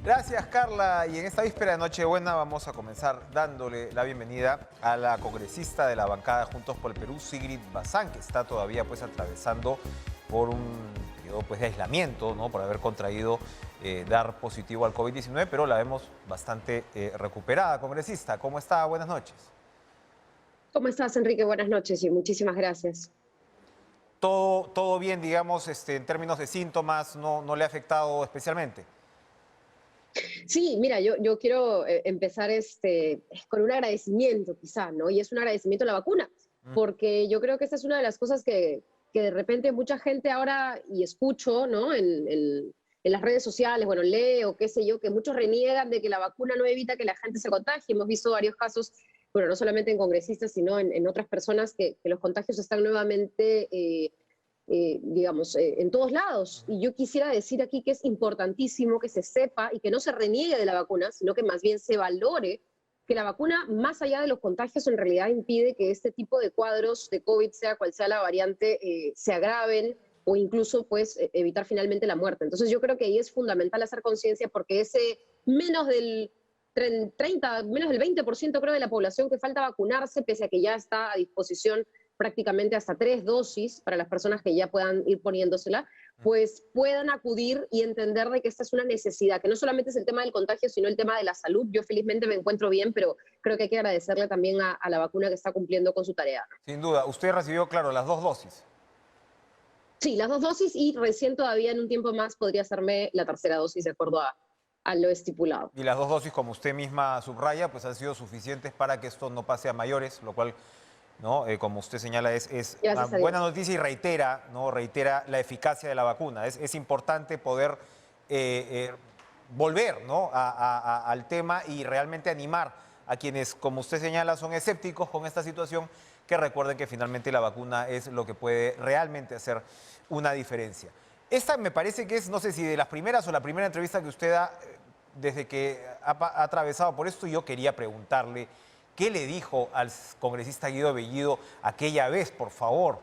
Gracias, Carla. Y en esta víspera de Nochebuena vamos a comenzar dándole la bienvenida a la congresista de la bancada Juntos por el Perú, Sigrid Bazán, que está todavía atravesando por un periodo de aislamiento, ¿no? Por haber contraído dar positivo al COVID-19, pero la vemos bastante recuperada. Congresista, ¿cómo está? Buenas noches. ¿Cómo estás, Enrique? Buenas noches y muchísimas gracias. Todo bien, digamos, en términos de síntomas, no le ha afectado especialmente. Sí, mira, yo quiero empezar con un agradecimiento quizá, ¿no? Y es un agradecimiento a la vacuna, porque yo creo que esta es una de las cosas que de repente mucha gente ahora, y escucho, ¿no? En las redes sociales, bueno, leo, qué sé yo, que muchos reniegan de que la vacuna no evita que la gente se contagie. Hemos visto varios casos, bueno, no solamente en congresistas, sino en otras personas que los contagios están nuevamente digamos, en todos lados. Y yo quisiera decir aquí que es importantísimo que se sepa y que no se reniegue de la vacuna, sino que más bien se valore que la vacuna, más allá de los contagios, en realidad impide que este tipo de cuadros de COVID, sea cual sea la variante, se agraven o incluso pues evitar finalmente la muerte. Entonces yo creo que ahí es fundamental hacer conciencia porque ese menos del 30, menos del 20% creo de la población que falta vacunarse, pese a que ya está a disposición prácticamente hasta 3 dosis para las personas que ya puedan ir poniéndosela, pues puedan acudir y entender de que esta es una necesidad, que no solamente es el tema del contagio, sino el tema de la salud. Yo felizmente me encuentro bien, pero creo que hay que agradecerle también a la vacuna que está cumpliendo con su tarea, ¿no? Sin duda, usted recibió, claro, las 2 dosis. Sí, las 2 dosis y recién todavía en un tiempo más podría hacerme la tercera dosis de acuerdo a lo estipulado. Y las 2 dosis, como usted misma subraya, pues han sido suficientes para que esto no pase a mayores, lo cual, ¿no? Como usted señala, es una Gracias a buena Dios. noticia y reitera, ¿no? Reitera la eficacia de la vacuna. Es importante poder volver, ¿no? Al tema y realmente animar a quienes, como usted señala, son escépticos con esta situación, que recuerden que finalmente la vacuna es lo que puede realmente hacer una diferencia. Esta me parece que es, no sé si de las primeras o la primera entrevista que usted da desde que ha atravesado por esto. Yo quería preguntarle qué le dijo al congresista Guido Bellido aquella vez, por favor,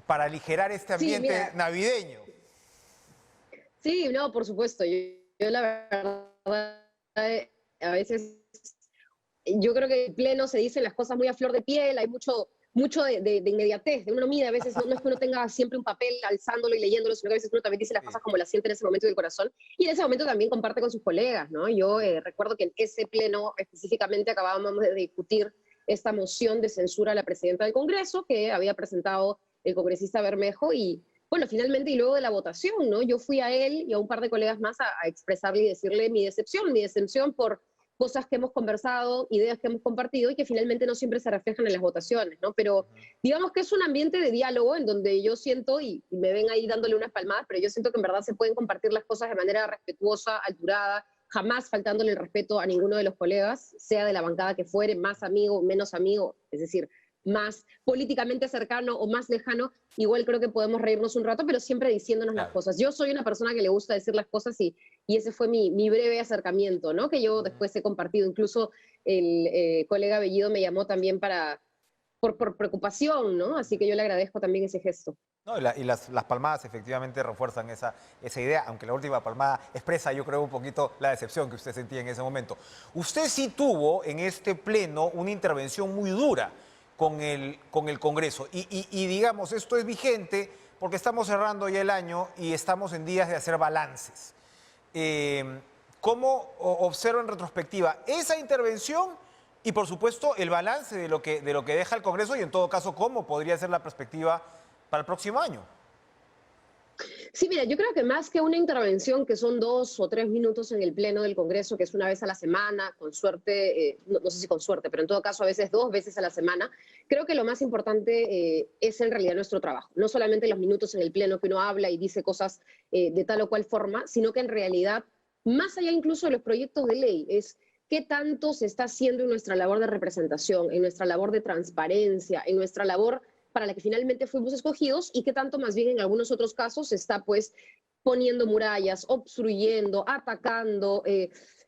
para aligerar este Sí, ambiente mira, navideño. sí, no, por supuesto. Yo la verdad, a veces yo creo que en pleno se dicen las cosas muy a flor de piel, hay mucho de inmediatez, de uno mide, a veces no es que uno tenga siempre un papel alzándolo y leyéndolo, sino que a veces uno también dice las Sí. cosas como las siente en ese momento del corazón, y en ese momento también comparte con sus colegas, ¿no? Yo recuerdo que en ese pleno específicamente acabábamos de discutir esta moción de censura a la presidenta del Congreso que había presentado el congresista Bermejo y bueno, finalmente y luego de la votación, ¿no? Yo fui a él y a un par de colegas más a expresarle y decirle mi decepción por cosas que hemos conversado, ideas que hemos compartido y que finalmente no siempre se reflejan en las votaciones, ¿no? Pero digamos que es un ambiente de diálogo en donde yo siento, y me ven ahí dándole unas palmadas, pero yo siento que en verdad se pueden compartir las cosas de manera respetuosa, alturada, jamás faltándole el respeto a ninguno de los colegas, sea de la bancada que fuere, más amigo, menos amigo, es decir, más políticamente cercano o más lejano, igual creo que podemos reírnos un rato, pero siempre diciéndonos las Claro. cosas. Yo soy una persona que le gusta decir las cosas y ese fue mi breve acercamiento, ¿no? Que yo después he compartido. Incluso el colega Bellido me llamó también por preocupación, ¿no? Así que yo le agradezco también ese gesto. No, y las palmadas efectivamente refuerzan esa idea, aunque la última palmada expresa, yo creo, un poquito la decepción que usted sentía en ese momento. Usted sí tuvo en este pleno una intervención muy dura con el Congreso. Y digamos, esto es vigente porque estamos cerrando ya el año y estamos en días de hacer balances. ¿Cómo observa en retrospectiva esa intervención y, por supuesto, el balance de lo que deja el Congreso y, en todo caso, cómo podría ser la perspectiva para el próximo año? Sí, mira, yo creo que más que una intervención que son 2 o 3 minutos en el Pleno del Congreso, que es una vez a la semana, con suerte, no sé si con suerte, pero en todo caso a veces 2 veces a la semana, creo que lo más importante es en realidad nuestro trabajo. No solamente los minutos en el Pleno que uno habla y dice cosas de tal o cual forma, sino que en realidad, más allá incluso de los proyectos de ley, es qué tanto se está haciendo en nuestra labor de representación, en nuestra labor de transparencia, en nuestra labor para la que finalmente fuimos escogidos y que tanto más bien en algunos otros casos se está pues poniendo murallas, obstruyendo, atacando,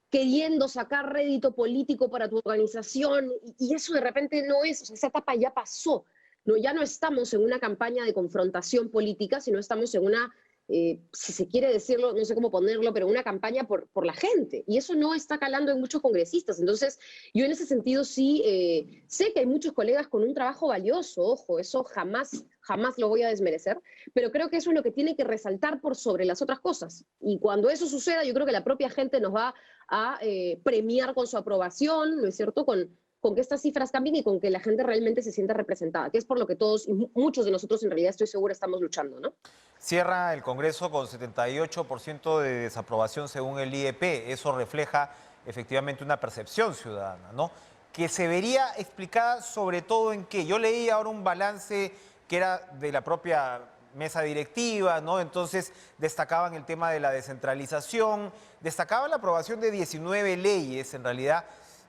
queriendo sacar rédito político para tu organización y eso de repente no es, o sea, esa etapa ya pasó. No, ya no estamos en una campaña de confrontación política, sino estamos en una si se quiere decirlo, no sé cómo ponerlo, pero una campaña por la gente. Y eso no está calando en muchos congresistas. Entonces, yo en ese sentido sí sé que hay muchos colegas con un trabajo valioso, ojo, eso jamás, jamás lo voy a desmerecer, pero creo que eso es lo que tiene que resaltar por sobre las otras cosas. Y cuando eso suceda, yo creo que la propia gente nos va a premiar con su aprobación, ¿no es cierto?, con que estas cifras cambien y con que la gente realmente se sienta representada, que es por lo que todos y muchos de nosotros en realidad estoy segura estamos luchando, ¿no? Cierra el Congreso con 78% de desaprobación según el IEP. Eso refleja efectivamente una percepción ciudadana, ¿no? Que se vería explicada sobre todo en qué. Yo leí ahora un balance que era de la propia mesa directiva, ¿no? Entonces destacaban el tema de la descentralización, destacaban la aprobación de 19 leyes en realidad,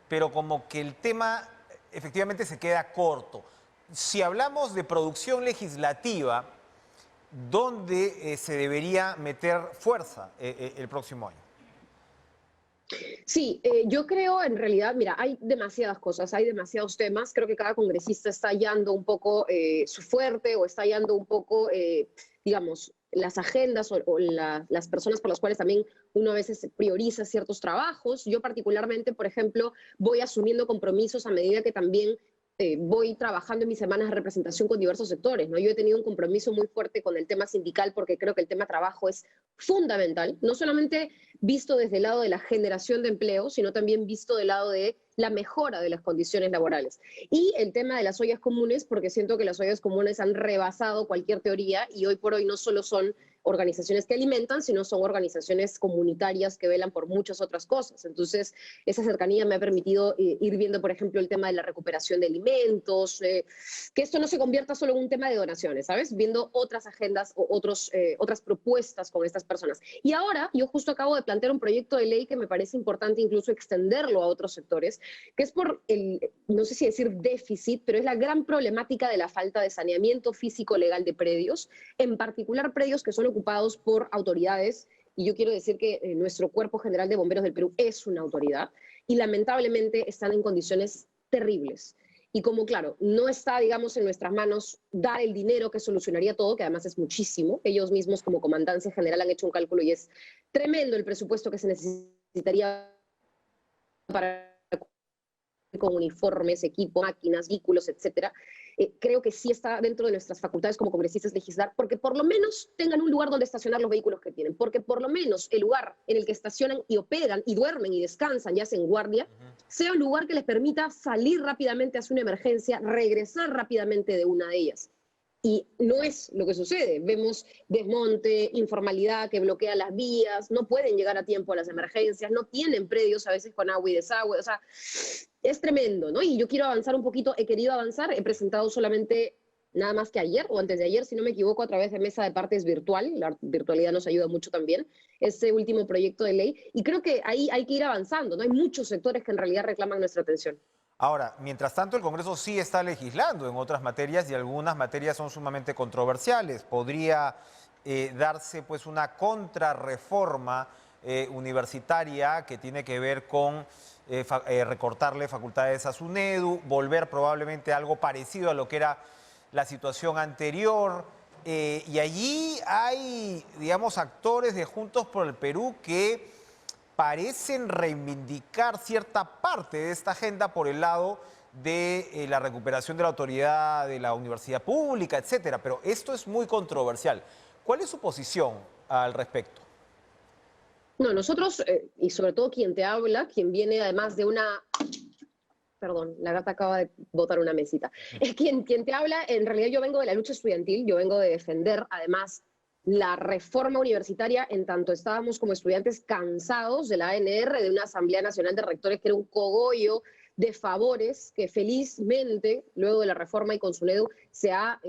pero como que el tema efectivamente se queda corto. Si hablamos de producción legislativa, ¿dónde se debería meter fuerza el próximo año? Sí, yo creo en realidad, mira, hay demasiadas cosas, hay demasiados temas. Creo que cada congresista está hallando un poco su fuerte o está hallando un poco, digamos, las agendas o las personas por las cuales también uno a veces prioriza ciertos trabajos. Yo particularmente, por ejemplo, voy asumiendo compromisos a medida que también voy trabajando en mis semanas de representación con diversos sectores, ¿no? Yo he tenido un compromiso muy fuerte con el tema sindical porque creo que el tema trabajo es fundamental, no solamente visto desde el lado de la generación de empleo, sino también visto del lado de la mejora de las condiciones laborales. Y el tema de las ollas comunes, porque siento que las ollas comunes han rebasado cualquier teoría y hoy por hoy no solo son organizaciones que alimentan, sino son organizaciones comunitarias que velan por muchas otras cosas. Entonces, esa cercanía me ha permitido ir viendo, por ejemplo, el tema de la recuperación de alimentos, que esto no se convierta solo en un tema de donaciones, ¿sabes? Viendo otras agendas o otras propuestas con estas personas. Y ahora, yo justo acabo de plantear un proyecto de ley que me parece importante incluso extenderlo a otros sectores, que es por el, no sé si decir déficit, pero es la gran problemática de la falta de saneamiento físico legal de predios, en particular predios que son ocupados por autoridades, y yo quiero decir que nuestro Cuerpo General de Bomberos del Perú es una autoridad, y lamentablemente están en condiciones terribles. Y como, claro, no está, digamos, en nuestras manos dar el dinero que solucionaría todo, que además es muchísimo, ellos mismos como Comandancia General han hecho un cálculo y es tremendo el presupuesto que se necesitaría para con uniformes, equipo, máquinas, vehículos, etcétera. Creo que sí está dentro de nuestras facultades como congresistas legislar, porque por lo menos tengan un lugar donde estacionar los vehículos que tienen, porque por lo menos el lugar en el que estacionan y operan y duermen y descansan, ya hacen guardia, sea un lugar que les permita salir rápidamente hacia una emergencia, regresar rápidamente de una de ellas. Y no es lo que sucede. Vemos desmonte, informalidad que bloquea las vías, no pueden llegar a tiempo a las emergencias, no tienen predios a veces con agua y desagüe. O sea, es tremendo, ¿no? Y yo quiero avanzar un poquito, he querido avanzar, he presentado solamente nada más que ayer o antes de ayer, si no me equivoco, a través de mesa de partes virtual, la virtualidad nos ayuda mucho también, ese último proyecto de ley, y creo que ahí hay que ir avanzando, ¿no? Hay muchos sectores que en realidad reclaman nuestra atención. Ahora, mientras tanto, el Congreso sí está legislando en otras materias y algunas materias son sumamente controversiales. Podría darse pues una contrarreforma universitaria que tiene que ver con recortarle facultades a SUNEDU, volver probablemente a algo parecido a lo que era la situación anterior. Y allí hay, digamos, actores de Juntos por el Perú que parecen reivindicar cierta parte de esta agenda por el lado de la recuperación de la autoridad de la universidad pública, etcétera. Pero esto es muy controversial. ¿Cuál es su posición al respecto? No, nosotros, y sobre todo quien te habla, quien viene además de una... Perdón, la gata acaba de botar una mesita. Es quien te habla, en realidad yo vengo de la lucha estudiantil, yo vengo de defender además la reforma universitaria en tanto estábamos como estudiantes cansados de la ANR, de una Asamblea Nacional de Rectores que era un cogollo de favores que felizmente, luego de la reforma y con SUNEDU, se ha,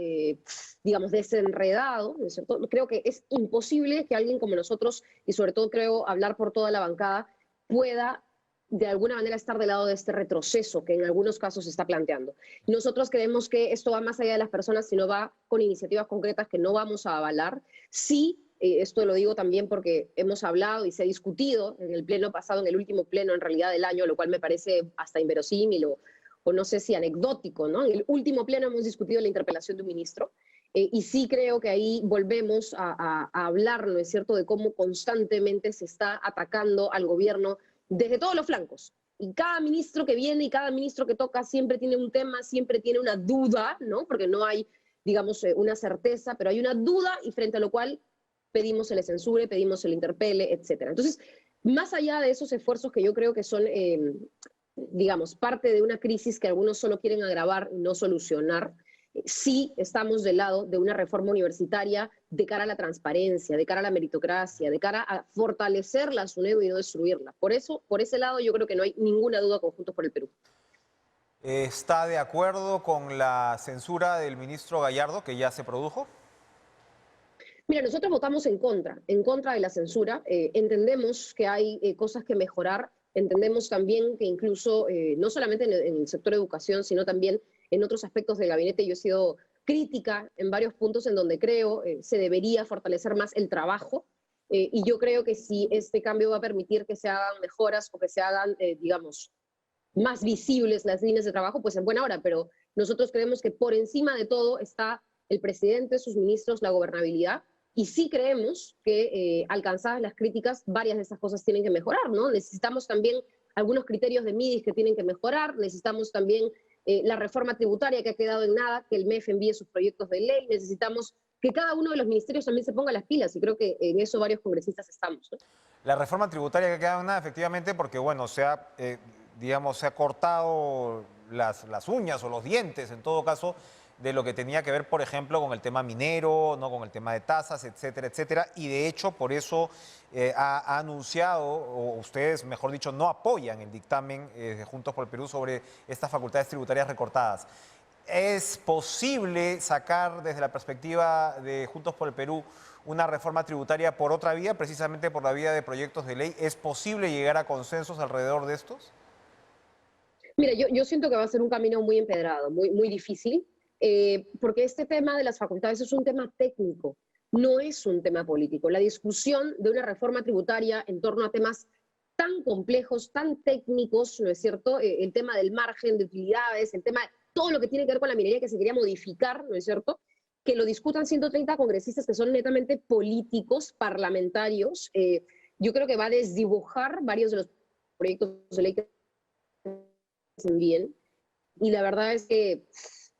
digamos, desenredado, ¿no es cierto? Creo que es imposible que alguien como nosotros, y sobre todo creo hablar por toda la bancada, pueda de alguna manera estar del lado de este retroceso que en algunos casos se está planteando. Nosotros creemos que esto va más allá de las personas, sino va con iniciativas concretas que no vamos a avalar. Sí, esto lo digo también porque hemos hablado y se ha discutido en el pleno pasado, en el último pleno en realidad del año, lo cual me parece hasta inverosímil o no sé si anecdótico, ¿no? En el último pleno hemos discutido la interpelación de un ministro Y sí creo que ahí volvemos a hablar, ¿no es cierto?, de cómo constantemente se está atacando al gobierno desde todos los flancos. Y cada ministro que viene y cada ministro que toca siempre tiene un tema, siempre tiene una duda, ¿no? Porque no hay, digamos, una certeza, pero hay una duda y frente a lo cual pedimos se le censure, pedimos se le interpele, etcétera. Entonces, más allá de esos esfuerzos que yo creo que son, digamos, parte de una crisis que algunos solo quieren agravar y no solucionar, sí estamos del lado de una reforma universitaria de cara a la transparencia, de cara a la meritocracia, de cara a fortalecer la SUNEDU y no destruirla. Por eso, por ese lado, yo creo que no hay ninguna duda con Juntos por el Perú. ¿Está de acuerdo con la censura del ministro Gallardo que ya se produjo? Mira, nosotros votamos en contra de la censura. Entendemos que hay cosas que mejorar. Entendemos también que incluso, no solamente en el sector educación, sino también en otros aspectos del gabinete, yo he sido crítica en varios puntos en donde creo se debería fortalecer más el trabajo. Y yo creo que si este cambio va a permitir que se hagan mejoras o que se hagan, digamos, más visibles las líneas de trabajo, pues en buena hora. Pero nosotros creemos que por encima de todo está el presidente, sus ministros, la gobernabilidad. Y sí creemos que, alcanzadas las críticas, varias de esas cosas tienen que mejorar, ¿no? Necesitamos también algunos criterios de MIDIS que tienen que mejorar, necesitamos también la reforma tributaria que ha quedado en nada, que el MEF envíe sus proyectos de ley, necesitamos que cada uno de los ministerios también se ponga las pilas, y creo que en eso varios congresistas estamos, ¿no? La reforma tributaria que ha quedado en nada, efectivamente, porque bueno, digamos, se ha cortado las uñas o los dientes, en todo caso, de lo que tenía que ver, por ejemplo, con el tema minero, ¿no? Con el tema de tasas, etcétera, etcétera. Y de hecho, por eso ha anunciado, o ustedes, mejor dicho, no apoyan el dictamen de Juntos por el Perú sobre estas facultades tributarias recortadas. ¿Es posible sacar desde la perspectiva de Juntos por el Perú una reforma tributaria por otra vía, precisamente por la vía de proyectos de ley? ¿Es posible llegar a consensos alrededor de estos? Mira, yo siento que va a ser un camino muy empedrado, muy difícil, porque este tema de las facultades es un tema técnico, no es un tema político. La discusión de una reforma tributaria en torno a temas tan complejos, tan técnicos, ¿no es cierto? El tema del margen de utilidades, el tema, todo lo que tiene que ver con la minería que se quería modificar, ¿no es cierto? Que lo discutan 130 congresistas que son netamente políticos, parlamentarios. Yo creo que va a desdibujar varios de los proyectos de ley que hacen bien. Y la verdad es que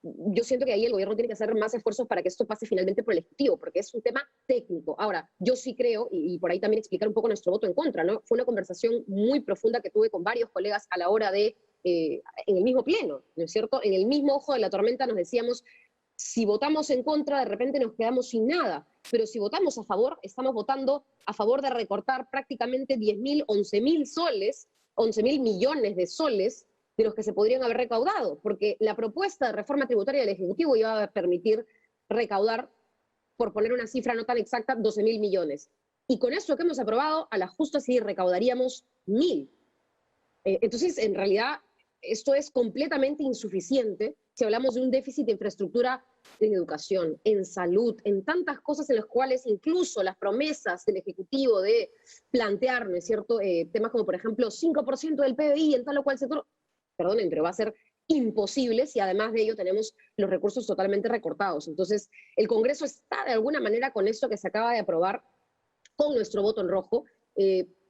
yo siento que ahí el gobierno tiene que hacer más esfuerzos para que esto pase finalmente por el Ejecutivo, porque es un tema técnico. Ahora, yo sí creo, y por ahí también explicar un poco nuestro voto en contra, ¿no? Fue una conversación muy profunda que tuve con varios colegas a la hora de, en el mismo pleno, ¿no es cierto? En el mismo ojo de la tormenta nos decíamos, si votamos en contra, de repente nos quedamos sin nada, pero si votamos a favor, estamos votando a favor de recortar prácticamente 10.000, 11.000 soles, 11.000 millones de soles, de los que se podrían haber recaudado, porque la propuesta de reforma tributaria del Ejecutivo iba a permitir recaudar, por poner una cifra no tan exacta, 12.000 millones. Y con eso que hemos aprobado, a la justa sí recaudaríamos 1.000. Entonces, en realidad, esto es completamente insuficiente si hablamos de un déficit de infraestructura en educación, en salud, en tantas cosas en las cuales incluso las promesas del Ejecutivo de plantear, ¿no es cierto?, temas como, por ejemplo, 5% del PBI en tal o cual sector, perdonen, pero va a ser imposible si además de ello tenemos los recursos totalmente recortados. Entonces, el Congreso está de alguna manera con esto que se acaba de aprobar, con nuestro voto en rojo,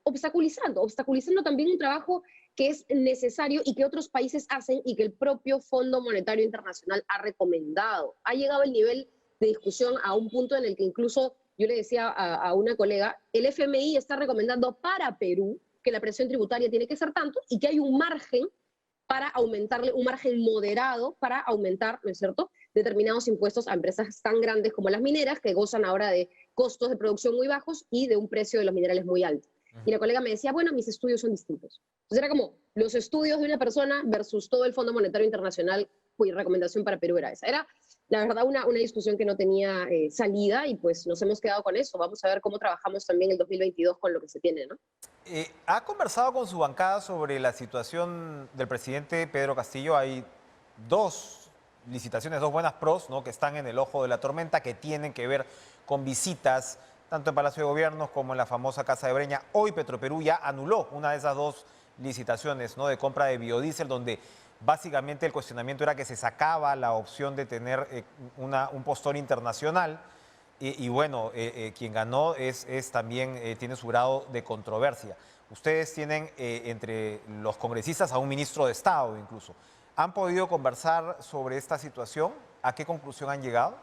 obstaculizando también un trabajo que es necesario y que otros países hacen y que el propio Fondo Monetario Internacional ha recomendado. Ha llegado el nivel de discusión a un punto en el que incluso yo le decía a una colega, el FMI está recomendando para Perú que la presión tributaria tiene que ser tanto y que hay un margen para aumentarle, un margen moderado para aumentar, ¿no es cierto?, determinados impuestos a empresas tan grandes como las mineras, que gozan ahora de costos de producción muy bajos y de un precio de los minerales muy alto. Y la colega me decía, bueno, mis estudios son distintos. Entonces era como los estudios de una persona versus todo el Fondo Monetario Internacional, cuya recomendación para Perú era esa. Era, la verdad, una discusión que no tenía salida y pues nos hemos quedado con eso. Vamos a ver cómo trabajamos también el 2022 con lo que se tiene, ¿no? ¿Ha conversado con su bancada sobre la situación del presidente Pedro Castillo? Hay dos licitaciones, dos buenas pros, ¿no?, que están en el ojo de la tormenta, que tienen que ver con visitas tanto en Palacio de Gobierno como en la famosa Casa de Breña. Hoy Petroperú ya anuló una de esas dos licitaciones, ¿no?, de compra de biodiesel, donde Básicamente el cuestionamiento era que se sacaba la opción de tener un postor internacional y bueno, quien ganó también tiene su grado de controversia. Ustedes tienen entre los congresistas a un ministro de Estado incluso. ¿Han podido conversar sobre esta situación? ¿A qué conclusión han llegado?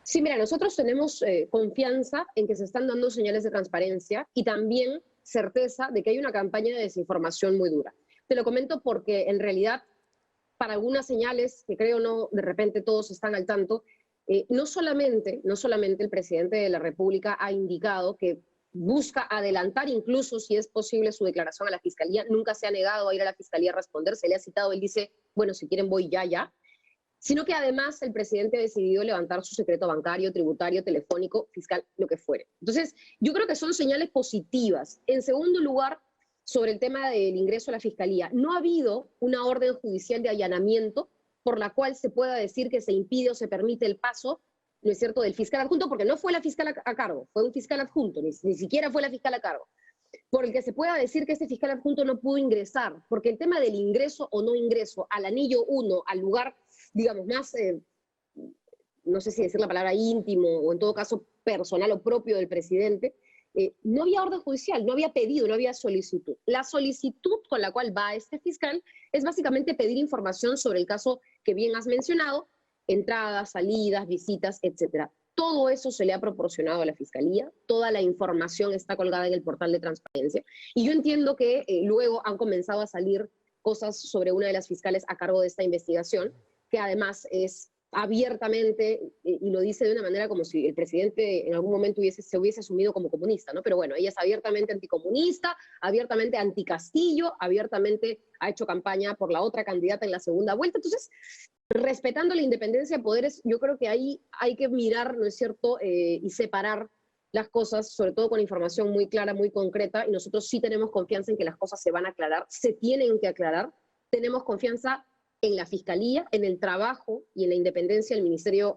Sí, mira, nosotros tenemos confianza en que se están dando señales de transparencia y también certeza de que hay una campaña de desinformación muy dura. Te lo comento porque en realidad, para algunas señales que creo no, de repente todos están al tanto, no solamente el presidente de la República ha indicado que busca adelantar incluso, si es posible, su declaración a la Fiscalía, nunca se ha negado a ir a la Fiscalía a responder, se le ha citado, él dice, bueno, si quieren voy ya, sino que además el presidente ha decidido levantar su secreto bancario, tributario, telefónico, fiscal, lo que fuere. Entonces, yo creo que son señales positivas. En segundo lugar, sobre el tema del ingreso a la Fiscalía, no ha habido una orden judicial de allanamiento por la cual se pueda decir que se impide o se permite el paso, ¿no es cierto?, del fiscal adjunto, porque no fue la fiscal a cargo, fue un fiscal adjunto, ni siquiera fue la fiscal a cargo, por el que se pueda decir que este fiscal adjunto no pudo ingresar, porque el tema del ingreso o no ingreso al anillo 1, al lugar, digamos, más, no sé si decir la palabra íntimo, o en todo caso personal o propio del presidente, no había orden judicial, no había pedido, no había solicitud. La solicitud con la cual va este fiscal es básicamente pedir información sobre el caso que bien has mencionado, entradas, salidas, visitas, etcétera. Todo eso se le ha proporcionado a la Fiscalía, toda la información está colgada en el portal de transparencia, y yo entiendo que luego han comenzado a salir cosas sobre una de las fiscales a cargo de esta investigación, que además es abiertamente, y lo dice de una manera como si el presidente en algún momento se hubiese asumido como comunista, ¿no? Pero bueno, ella es abiertamente anticomunista, abiertamente anticastillo, abiertamente ha hecho campaña por la otra candidata en la segunda vuelta. Entonces, respetando la independencia de poderes, yo creo que ahí hay que mirar, ¿no es cierto?, y separar las cosas, sobre todo con información muy clara, muy concreta, y nosotros sí tenemos confianza en que las cosas se van a aclarar, se tienen que aclarar, tenemos confianza en la Fiscalía, en el trabajo y en la independencia del Ministerio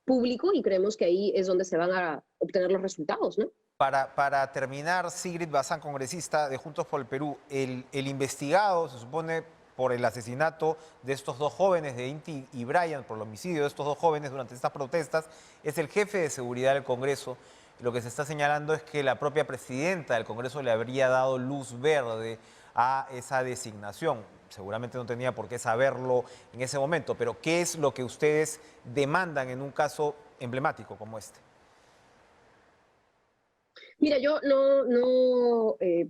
Público, y creemos que ahí es donde se van a obtener los resultados, ¿no? Para terminar, Sigrid Bazán, congresista de Juntos por el Perú, el investigado, se supone, por el asesinato de estos dos jóvenes, de Inti y Brian, por el homicidio de estos dos jóvenes durante estas protestas, es el jefe de seguridad del Congreso. Lo que se está señalando es que la propia presidenta del Congreso le habría dado luz verde a esa designación. Seguramente no tenía por qué saberlo en ese momento, pero ¿qué es lo que ustedes demandan en un caso emblemático como este? Mira, yo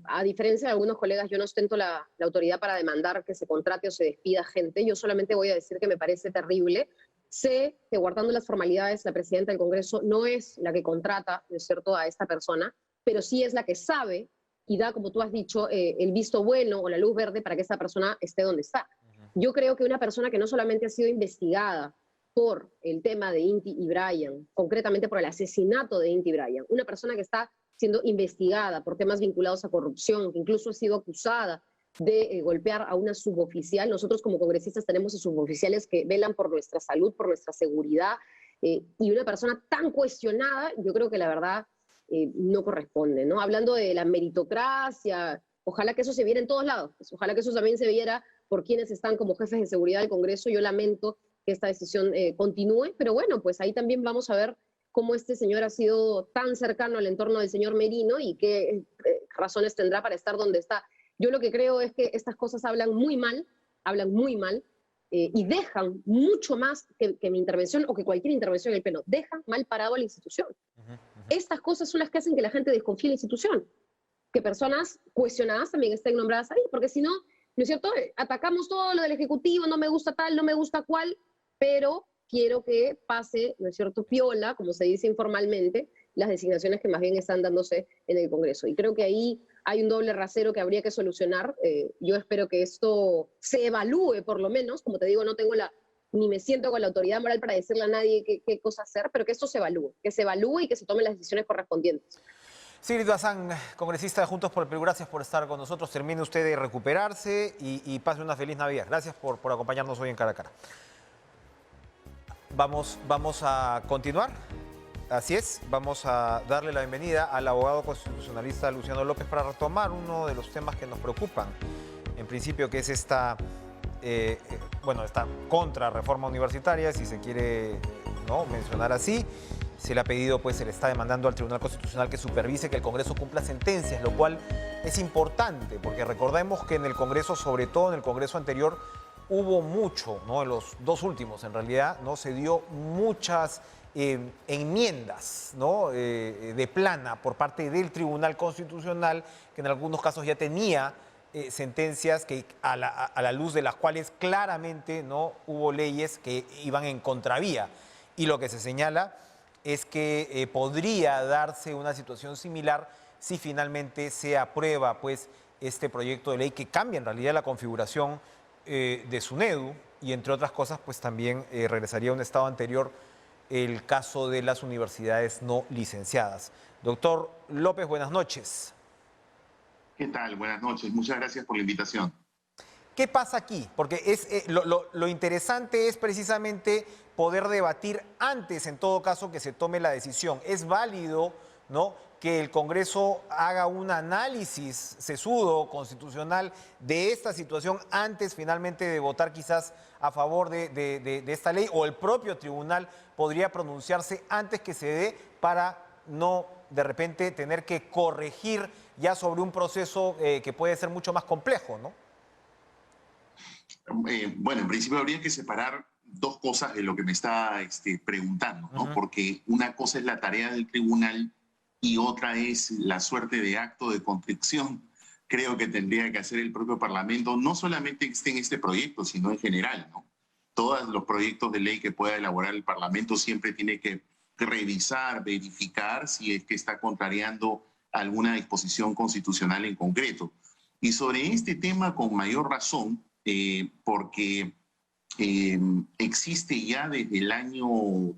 a diferencia de algunos colegas, yo no ostento la autoridad para demandar que se contrate o se despida gente. Yo solamente voy a decir que me parece terrible. Sé que, guardando las formalidades, la presidenta del Congreso no es la que contrata, ¿no es cierto?, a esta persona, pero sí es la que sabe y da, como tú has dicho, el visto bueno o la luz verde para que esta persona esté donde está. Yo creo que una persona que no solamente ha sido investigada por el tema de Inti y Brian, concretamente por el asesinato de Inti y Brian, una persona que está siendo investigada por temas vinculados a corrupción, que incluso ha sido acusada de golpear a una suboficial. Nosotros como congresistas tenemos a suboficiales que velan por nuestra salud, por nuestra seguridad, y una persona tan cuestionada, yo creo que la verdad no corresponde, ¿no? Hablando de la meritocracia, ojalá que eso se viera en todos lados, pues ojalá que eso también se viera por quienes están como jefes de seguridad del Congreso. Yo lamento que esta decisión continúe, pero bueno, pues ahí también vamos a ver cómo este señor ha sido tan cercano al entorno del señor Merino y qué razones tendrá para estar donde está. Yo lo que creo es que estas cosas hablan muy mal, y dejan mucho más que mi intervención o que cualquier intervención en el Pleno, dejan mal parado a la institución. Estas cosas son las que hacen que la gente desconfíe de la institución, que personas cuestionadas también estén nombradas ahí, porque si no, ¿no es cierto?, atacamos todo lo del Ejecutivo, no me gusta tal, no me gusta cual, pero quiero que pase, ¿no es cierto?, piola, como se dice informalmente, las designaciones que más bien están dándose en el Congreso. Y creo que ahí hay un doble rasero que habría que solucionar. Yo espero que esto se evalúe, por lo menos. Como te digo, no tengo ni me siento con la autoridad moral para decirle a nadie qué cosa hacer, pero que esto se evalúe y que se tomen las decisiones correspondientes. Sigrid Bazán, congresista de Juntos por el Perú, gracias por estar con nosotros. Termine usted de recuperarse y pase una feliz Navidad. Gracias por acompañarnos hoy en Cara a Cara. Vamos a continuar. Así es, vamos a darle la bienvenida al abogado constitucionalista Luciano López para retomar uno de los temas que nos preocupan en principio, que es esta, bueno, esta contrarreforma universitaria, si se quiere ¿no? mencionar así. Se le ha pedido, pues se le está demandando al Tribunal Constitucional que supervise que el Congreso cumpla sentencias, lo cual es importante, porque recordemos que en el Congreso, sobre todo en el Congreso anterior, hubo mucho, ¿no? En los dos últimos, en realidad, ¿no? Se dio muchas enmiendas, ¿no? De plana por parte del Tribunal Constitucional, que en algunos casos ya tenía sentencias que a la luz de las cuales claramente no hubo leyes que iban en contravía. Y lo que se señala es que podría darse una situación similar si finalmente se aprueba pues, este proyecto de ley que cambia en realidad la configuración de SUNEDU y entre otras cosas pues también regresaría a un estado anterior el caso de las universidades no licenciadas. Doctor López, buenas noches. ¿Qué tal? Buenas noches. Muchas gracias por la invitación. ¿Qué pasa aquí? Porque lo interesante es precisamente poder debatir antes, en todo caso, que se tome la decisión. Es válido, ¿no?, que el Congreso haga un análisis sesudo, constitucional, de esta situación antes finalmente de votar quizás a favor de esta ley, o el propio tribunal podría pronunciarse antes que se dé para no de repente tener que corregir ya sobre un proceso que puede ser mucho más complejo, ¿no? Bueno, en principio habría que separar dos cosas de lo que me está preguntando, ¿no? Porque una cosa es la tarea del tribunal y otra es la suerte de acto de contrición. Creo que tendría que hacer el propio Parlamento, no solamente en este proyecto, sino en general, ¿no? Todos los proyectos de ley que pueda elaborar el Parlamento siempre tiene que revisar, verificar si es que está contrariando alguna disposición constitucional en concreto. Y sobre este tema, con mayor razón, porque existe ya desde el año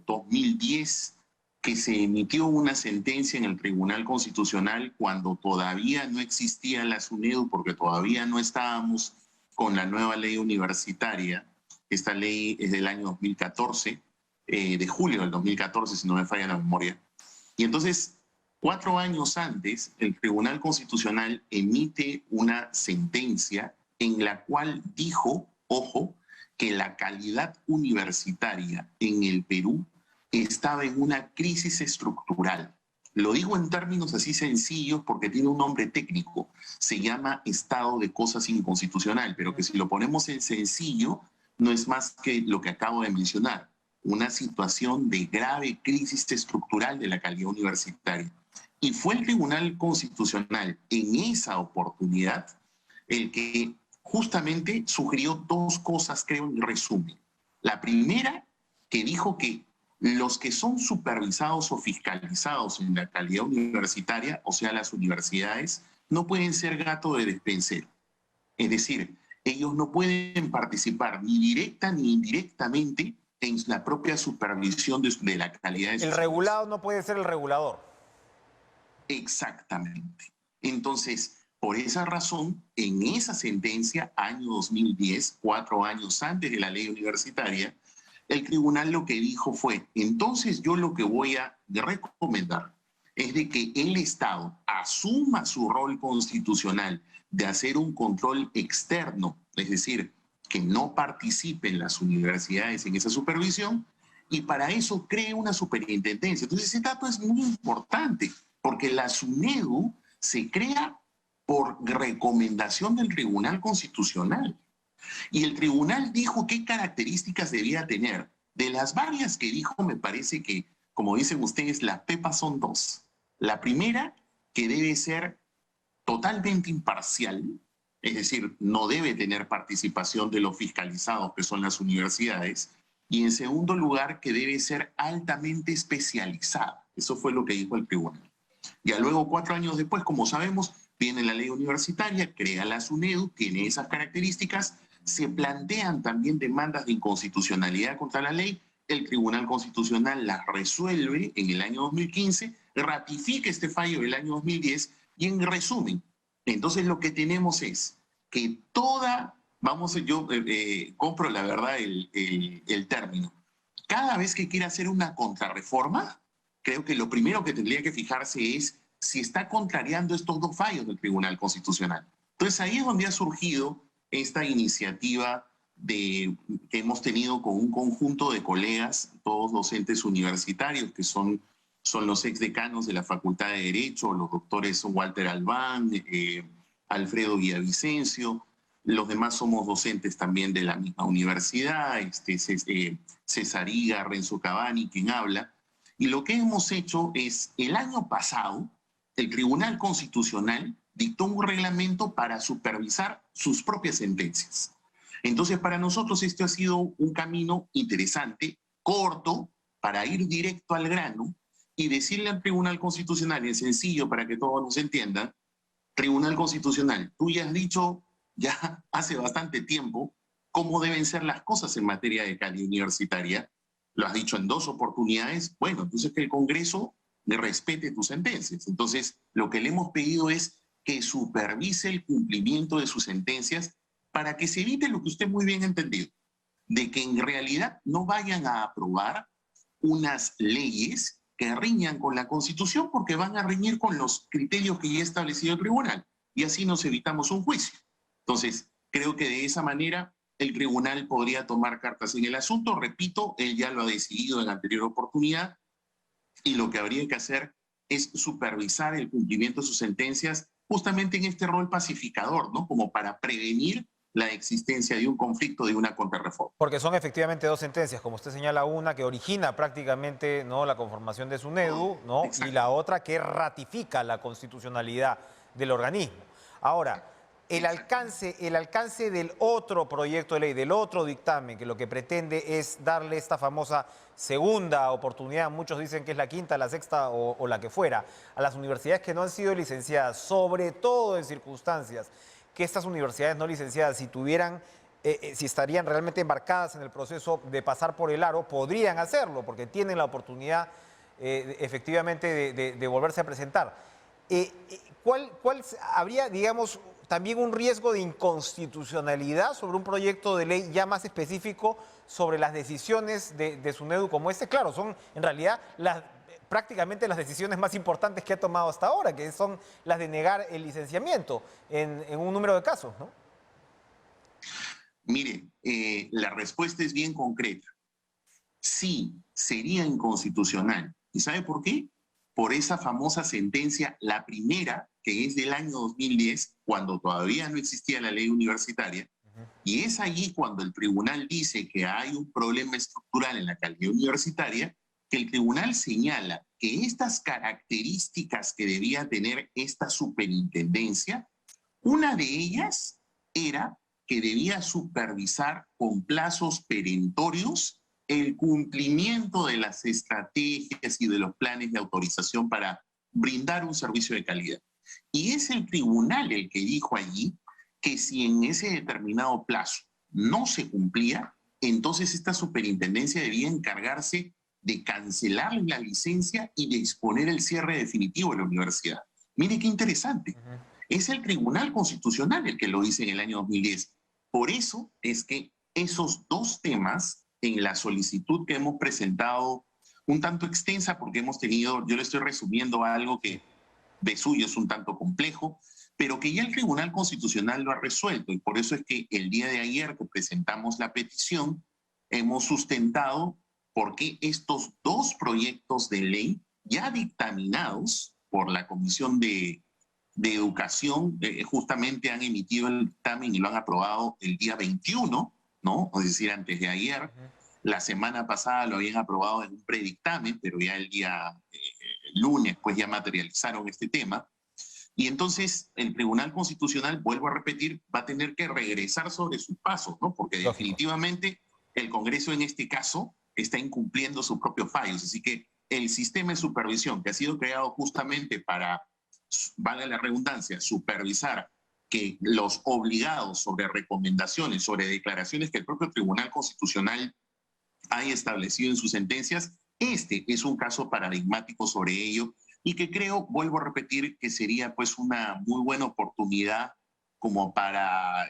2010 que se emitió una sentencia en el Tribunal Constitucional cuando todavía no existía la SUNEDU, porque todavía no estábamos con la nueva ley universitaria. Esta ley es del año 2014, de julio del 2014, si no me falla la memoria. Y entonces, 4 años antes, el Tribunal Constitucional emite una sentencia en la cual dijo, ojo, que la calidad universitaria en el Perú estaba en una crisis estructural. Lo digo en términos así sencillos porque tiene un nombre técnico. Se llama estado de cosas inconstitucional, pero que si lo ponemos en sencillo, no es más que lo que acabo de mencionar, una situación de grave crisis estructural de la calidad universitaria. Y fue el Tribunal Constitucional en esa oportunidad el que justamente sugirió dos cosas, creo, en resumen. La primera, que dijo que los que son supervisados o fiscalizados en la calidad universitaria, o sea, las universidades, no pueden ser gato de despensero. Es decir, ellos no pueden participar ni directa ni indirectamente en la propia supervisión de la calidad de sus El regulado no puede ser el regulador. Exactamente. Entonces, por esa razón, en esa sentencia, año 2010, 4 años antes de la ley universitaria, el tribunal lo que dijo fue, entonces yo lo que voy a recomendar es de que el Estado asuma su rol constitucional de hacer un control externo, es decir, que no participen las universidades en esa supervisión, y para eso cree una superintendencia. Entonces ese dato es muy importante, porque la SUNEDU se crea por recomendación del Tribunal Constitucional. Y el tribunal dijo qué características debía tener. De las varias que dijo, me parece que, como dicen ustedes, las pepas son 2. La primera, que debe ser totalmente imparcial, es decir, no debe tener participación de los fiscalizados, que son las universidades. Y en segundo lugar, que debe ser altamente especializada. Eso fue lo que dijo el tribunal. Ya luego, 4 años después, como sabemos, viene la ley universitaria, crea la SUNEDU, tiene esas características, se plantean también demandas de inconstitucionalidad contra la ley, el Tribunal Constitucional las resuelve en el año 2015, ratifica este fallo del año 2010 y en resumen, entonces lo que tenemos es que yo compro la verdad el término, cada vez que quiera hacer una contrarreforma, creo que lo primero que tendría que fijarse es si está contrariando estos 2 fallos del Tribunal Constitucional. Entonces ahí es donde ha surgido esta iniciativa que hemos tenido con un conjunto de colegas, todos docentes universitarios, que son los exdecanos de la Facultad de Derecho, los doctores Walter Albán, Alfredo Villavicencio, los demás somos docentes también de la misma universidad, César Higa, Renzo Cavani, quien habla. Y lo que hemos hecho es, el año pasado, el Tribunal Constitucional dictó un reglamento para supervisar sus propias sentencias. Entonces, para nosotros esto ha sido un camino interesante, corto, para ir directo al grano y decirle al Tribunal Constitucional, y es sencillo para que todos nos entiendan, Tribunal Constitucional, tú ya has dicho ya hace bastante tiempo cómo deben ser las cosas en materia de calidad universitaria, lo has dicho en 2 oportunidades, bueno, entonces que el Congreso le respete tus sentencias. Entonces, lo que le hemos pedido es que supervise el cumplimiento de sus sentencias para que se evite lo que usted muy bien ha entendido, de que en realidad no vayan a aprobar unas leyes que riñan con la Constitución porque van a reñir con los criterios que ya ha establecido el tribunal y así nos evitamos un juicio. Entonces, creo que de esa manera el tribunal podría tomar cartas en el asunto. Repito, él ya lo ha decidido en anterior oportunidad y lo que habría que hacer es supervisar el cumplimiento de sus sentencias justamente en este rol pacificador, ¿no? Como para prevenir la existencia de un conflicto, de una contrarreforma. Porque son efectivamente 2 sentencias, como usted señala, una que origina prácticamente, ¿no?, la conformación de SUNEDU, ¿no?, y la otra que ratifica la constitucionalidad del organismo. Ahora, el alcance del otro proyecto de ley, del otro dictamen, que lo que pretende es darle esta famosa segunda oportunidad, muchos dicen que es la quinta, la sexta o la que fuera, a las universidades que no han sido licenciadas, sobre todo en circunstancias que estas universidades no licenciadas, si tuvieran, si estarían realmente embarcadas en el proceso de pasar por el aro, podrían hacerlo, porque tienen la oportunidad efectivamente de volverse a presentar. ¿Cuál habría, digamos, también un riesgo de inconstitucionalidad sobre un proyecto de ley ya más específico sobre las decisiones de SUNEDU como este? Claro, son en realidad prácticamente las decisiones más importantes que ha tomado hasta ahora, que son las de negar el licenciamiento en un número de casos, ¿no? Mire, la respuesta es bien concreta. Sí, sería inconstitucional. ¿Y sabe por qué? Por esa famosa sentencia, la primera, que es del año 2010, cuando todavía no existía la ley universitaria, y es allí cuando el tribunal dice que hay un problema estructural en la calidad universitaria, que el tribunal señala que estas características que debía tener esta superintendencia, una de ellas era que debía supervisar con plazos perentorios el cumplimiento de las estrategias y de los planes de autorización para brindar un servicio de calidad. Y es el tribunal el que dijo allí que si en ese determinado plazo no se cumplía, entonces esta superintendencia debía encargarse de cancelar la licencia y de disponer el cierre definitivo de la universidad. Mire qué interesante. Es el Tribunal Constitucional el que lo dice en el año 2010. Por eso es que esos 2 temas en la solicitud que hemos presentado, un tanto extensa porque hemos tenido, yo le estoy resumiendo algo que de suyo es un tanto complejo, pero que ya el Tribunal Constitucional lo ha resuelto y por eso es que el día de ayer que presentamos la petición hemos sustentado por qué estos 2 proyectos de ley ya dictaminados por la Comisión de Educación justamente han emitido el dictamen y lo han aprobado el día 21, ¿no? Es decir, antes de ayer. La semana pasada lo habían aprobado en un predictamen, pero ya el día lunes pues ya materializaron este tema. Y entonces el Tribunal Constitucional, vuelvo a repetir, va a tener que regresar sobre sus pasos, ¿no? Porque definitivamente el Congreso en este caso está incumpliendo sus propios fallos. Así que el sistema de supervisión que ha sido creado justamente para, vale la redundancia, supervisar que los obligados sobre recomendaciones, sobre declaraciones que el propio Tribunal Constitucional haya establecido en sus sentencias, este es un caso paradigmático sobre ello y que creo, vuelvo a repetir, que sería pues una muy buena oportunidad como para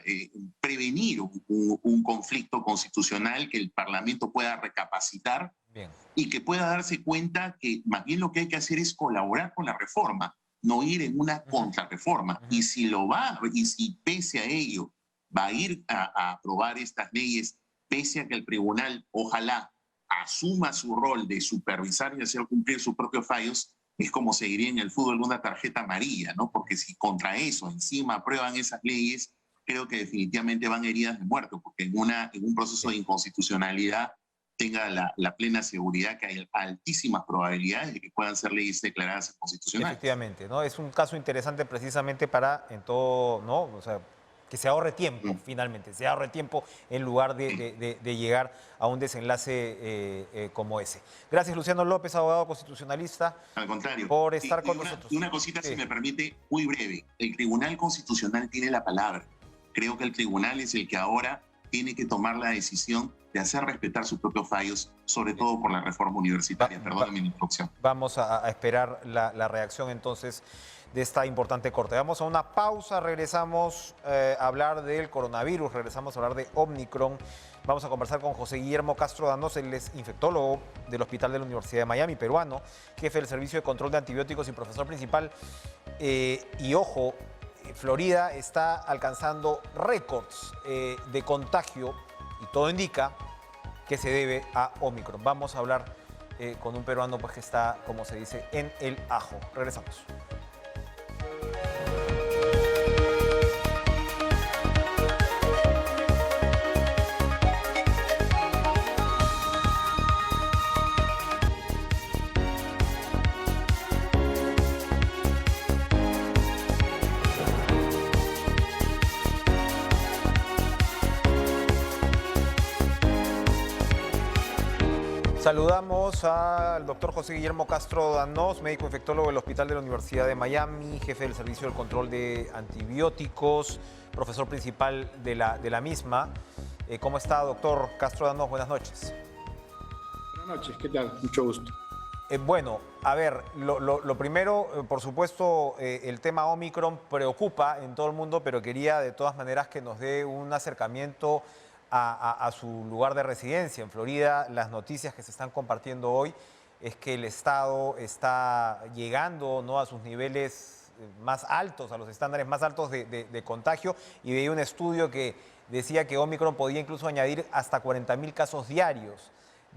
prevenir un conflicto constitucional, que el Parlamento pueda recapacitar. Bien. Y que pueda darse cuenta que más bien lo que hay que hacer es colaborar con la reforma, no ir en una contrarreforma. Y si lo va, y si pese a ello va a ir a aprobar estas leyes, pese a que el tribunal, ojalá, asuma su rol de supervisar y hacer cumplir sus propios fallos, es como seguiría en el fútbol una tarjeta amarilla, ¿no? Porque si contra eso encima aprueban esas leyes, creo que definitivamente van heridas de muerte, porque en un proceso de inconstitucionalidad tenga la plena seguridad que hay altísimas probabilidades de que puedan ser leyes declaradas inconstitucionales. Efectivamente, ¿no? Es un caso interesante precisamente para en todo, ¿no? O sea, que se ahorre tiempo, finalmente, se ahorre tiempo en lugar de llegar a un desenlace como ese. Gracias, Luciano López, abogado constitucionalista. Al contrario. Por estar con nosotros. Una cosita, si me permite, muy breve. El Tribunal Constitucional tiene la palabra. Creo que el tribunal es el que ahora tiene que tomar la decisión de hacer respetar sus propios fallos, sobre todo por la reforma universitaria. Perdóname mi introducción. Vamos a esperar la reacción entonces de esta importante corte. Vamos a una pausa, regresamos a hablar del coronavirus, regresamos a hablar de Omicron. Vamos a conversar con José Guillermo Castro Danos, él es infectólogo del Hospital de la Universidad de Miami, peruano, jefe del Servicio de Control de Antibióticos y profesor principal. Y ojo, Florida está alcanzando récords de contagio y todo indica que se debe a Omicron. Vamos a hablar con un peruano pues, que está, como se dice, en el ajo. Regresamos. Saludamos al doctor José Guillermo Castro Danos, médico infectólogo del Hospital de la Universidad de Miami, jefe del Servicio del Control de Antibióticos, profesor principal de la misma. ¿Cómo está, doctor Castro Danos? Buenas noches. Buenas noches, ¿qué tal? Mucho gusto. Bueno, a ver, lo primero, por supuesto, el tema Omicron preocupa en todo el mundo, pero quería de todas maneras que nos dé un acercamiento a su lugar de residencia. En Florida, las noticias que se están compartiendo hoy es que el Estado está llegando, ¿no?, a sus niveles más altos, a los estándares más altos de contagio, y veía un estudio que decía que Omicron podía incluso añadir hasta 40.000 casos diarios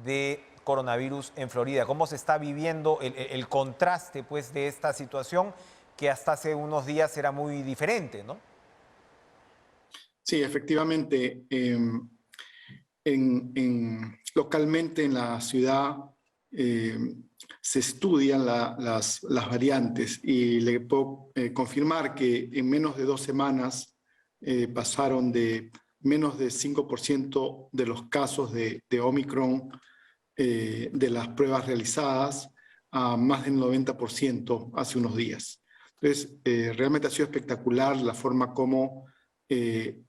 de coronavirus en Florida. ¿Cómo se está viviendo el contraste, pues, de esta situación que hasta hace unos días era muy diferente, ¿no? Sí, efectivamente, localmente en la ciudad se estudian las variantes y le puedo confirmar que en menos de 2 semanas pasaron de menos de 5% de los casos de Omicron de las pruebas realizadas a más del 90% hace unos días. Entonces, realmente ha sido espectacular la forma como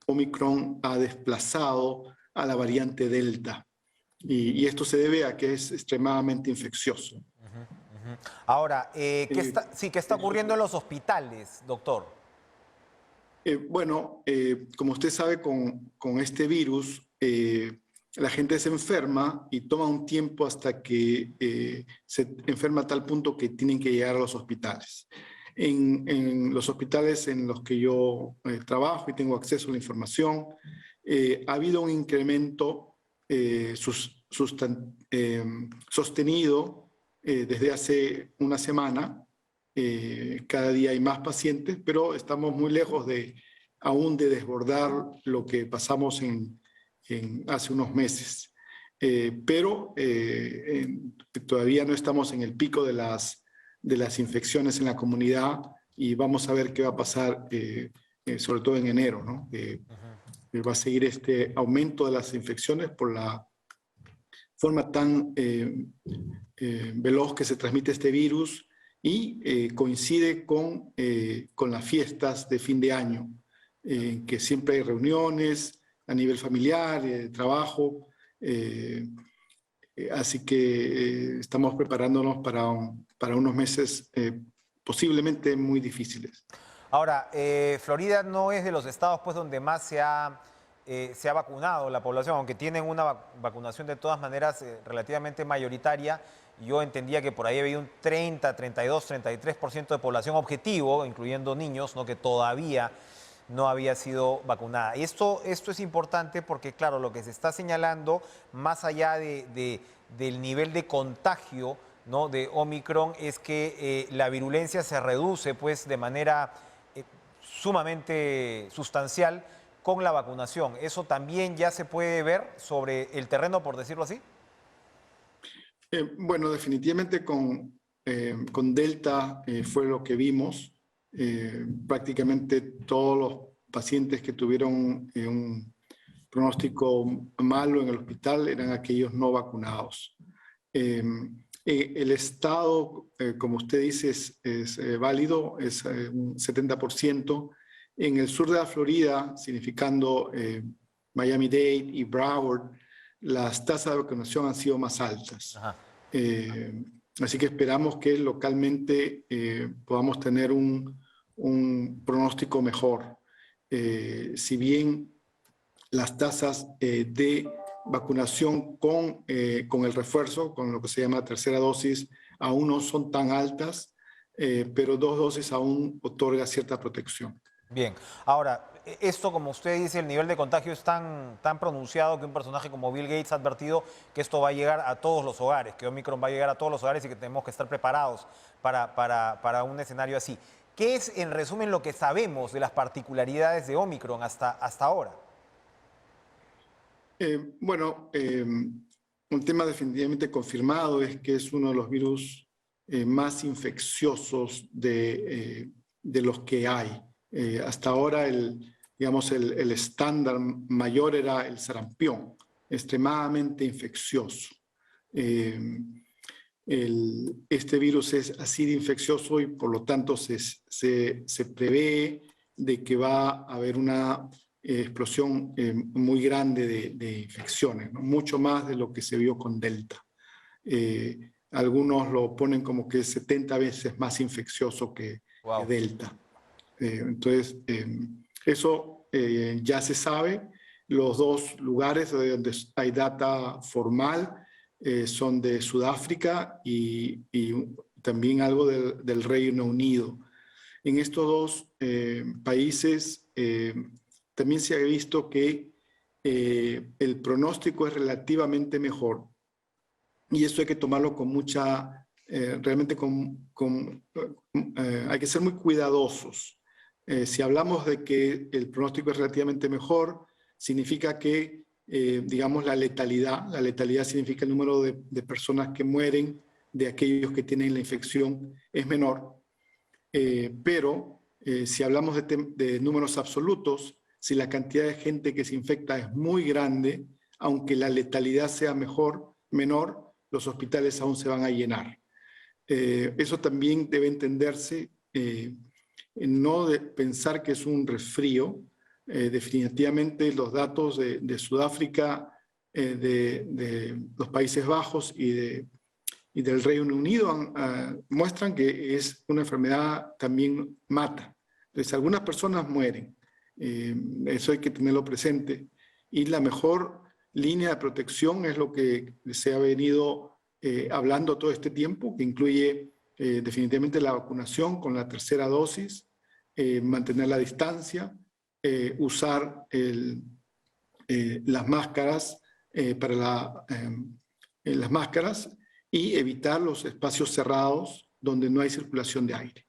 Omicron ha desplazado a la variante Delta. Y esto se debe a que es extremadamente infeccioso. Ahora, ¿qué está ocurriendo en los hospitales, doctor? Bueno, como usted sabe, con este virus, la gente se enferma y toma un tiempo hasta que se enferma a tal punto que tienen que llegar a los hospitales. En los hospitales en los que yo trabajo y tengo acceso a la información, ha habido un incremento sostenido desde hace una semana. Cada día hay más pacientes, pero estamos muy lejos aún de desbordar lo que pasamos hace unos meses. Pero todavía no estamos en el pico de las infecciones en la comunidad y vamos a ver qué va a pasar, sobre todo en enero, ¿no? Va a seguir este aumento de las infecciones por la forma tan veloz que se transmite este virus y coincide con las fiestas de fin de año, que siempre hay reuniones a nivel familiar, de trabajo, así que estamos preparándonos para unos meses posiblemente muy difíciles. Ahora, Florida no es de los estados, pues, donde más se ha vacunado la población, aunque tienen una vacunación de todas maneras relativamente mayoritaria. Yo entendía que por ahí había un 30, 32, 33% de población objetivo, incluyendo niños, ¿no?, que todavía no había sido vacunada. Y esto es importante porque, claro, lo que se está señalando, más allá del nivel de contagio, ¿no?, de Omicron, es que la virulencia se reduce pues, de manera sumamente sustancial con la vacunación. ¿Eso también ya se puede ver sobre el terreno, por decirlo así? Bueno, definitivamente con Delta fue lo que vimos. Prácticamente todos los pacientes que tuvieron un pronóstico malo en el hospital eran aquellos no vacunados. El estado, como usted dice, es válido, es un 70%. En el sur de la Florida, significando Miami-Dade y Broward, las tasas de vacunación han sido más altas. Así que esperamos que localmente podamos tener un pronóstico mejor. Si bien las tasas de vacunación con el refuerzo, con lo que se llama tercera dosis, aún no son tan altas, pero 2 dosis aún otorga cierta protección. Bien, ahora, esto, como usted dice, el nivel de contagio es tan pronunciado que un personaje como Bill Gates ha advertido que esto va a llegar a todos los hogares, que Omicron va a llegar a todos los hogares y que tenemos que estar preparados para un escenario así. ¿Qué es, en resumen, lo que sabemos de las particularidades de Omicron hasta ahora? Bueno, un tema definitivamente confirmado es que es uno de los virus más infecciosos de los que hay. Hasta ahora digamos, el estándar mayor era el sarampión, extremadamente infeccioso. Este virus es así de infeccioso y por lo tanto se prevé de que va a haber una explosión muy grande de infecciones, ¿no? Mucho más de lo que se vio con Delta. Algunos lo ponen como que es 70 veces más infeccioso que Delta. Entonces, eso ya se sabe. Los 2 lugares donde hay data formal son de Sudáfrica y también algo del Reino Unido. En estos 2 países también se ha visto que el pronóstico es relativamente mejor y eso hay que tomarlo con mucha, realmente hay que ser muy cuidadosos. Si hablamos de que el pronóstico es relativamente mejor, significa que, digamos, la letalidad significa el número de personas que mueren de aquellos que tienen la infección es menor. Pero si hablamos de números absolutos, si la cantidad de gente que se infecta es muy grande, aunque la letalidad sea menor, los hospitales aún se van a llenar. Eso también debe entenderse, no de pensar que es un resfrío. Definitivamente los datos de Sudáfrica, de los Países Bajos y del Reino Unido muestran que es una enfermedad también mata. Entonces, algunas personas mueren. Eso hay que tenerlo presente. Y la mejor línea de protección es lo que se ha venido hablando todo este tiempo, que incluye definitivamente la vacunación con la tercera dosis, mantener la distancia, usar las máscaras las máscaras y evitar los espacios cerrados donde no hay circulación de aire.